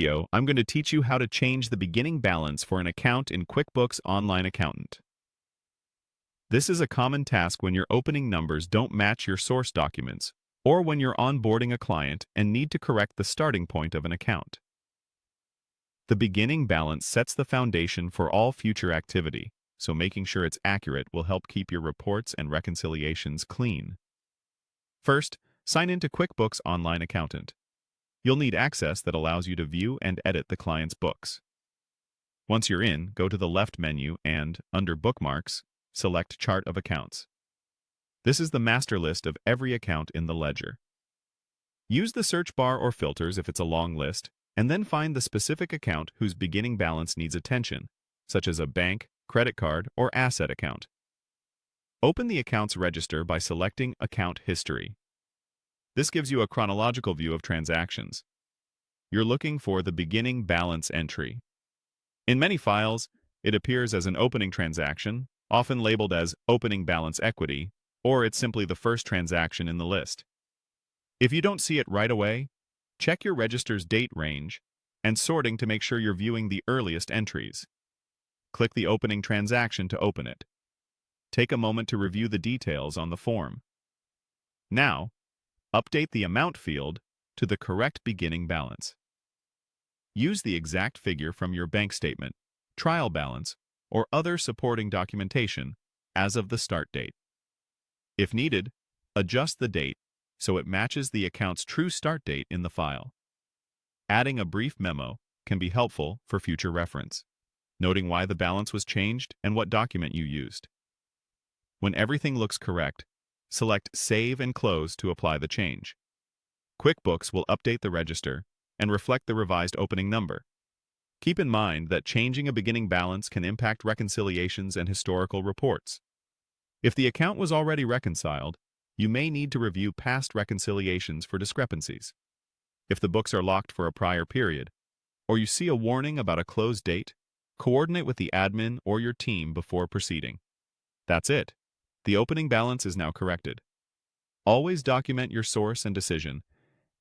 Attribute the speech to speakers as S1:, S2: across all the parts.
S1: Video, I'm going to teach you how to change the beginning balance for an account in QuickBooks Online Accountant. This is a common task when your opening numbers don't match your source documents, or when you're onboarding a client and need to correct the starting point of an account. The beginning balance sets the foundation for all future activity, so making sure it's accurate will help keep your reports and reconciliations clean. First, sign into QuickBooks Online Accountant. You'll need access that allows you to view and edit the client's books. Once you're in, go to the left menu and, under Bookmarks, select Chart of Accounts. This is the master list of every account in the ledger. Use the search bar or filters if it's a long list, and then find the specific account whose beginning balance needs attention, such as a bank, credit card, or asset account. Open the account's register by selecting Account History. This gives you a chronological view of transactions. You're looking for the beginning balance entry. In many files, it appears as an opening transaction, often labeled as Opening Balance Equity, or it's simply the first transaction in the list. If you don't see it right away, check your register's date range and sorting to make sure you're viewing the earliest entries. Click the opening transaction to open it. Take a moment to review the details on the form. Now, update the amount field to the correct beginning balance. Use the exact figure from your bank statement, trial balance, or other supporting documentation as of the start date. If needed, adjust the date so it matches the account's true start date in the file. Adding a brief memo can be helpful for future reference, noting why the balance was changed and what document you used. When everything looks correct, select Save and Close to apply the change. QuickBooks will update the register and reflect the revised opening number. Keep in mind that changing a beginning balance can impact reconciliations and historical reports. If the account was already reconciled, you may need to review past reconciliations for discrepancies. If the books are locked for a prior period, or you see a warning about a close date, coordinate with the admin or your team before proceeding. That's it. The opening balance is now corrected. Always document your source and decision,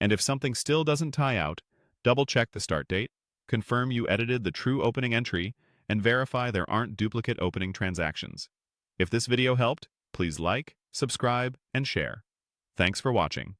S1: and if something still doesn't tie out, double-check the start date, confirm you edited the true opening entry, and verify there aren't duplicate opening transactions. If this video helped, please like, subscribe, and share. Thanks for watching.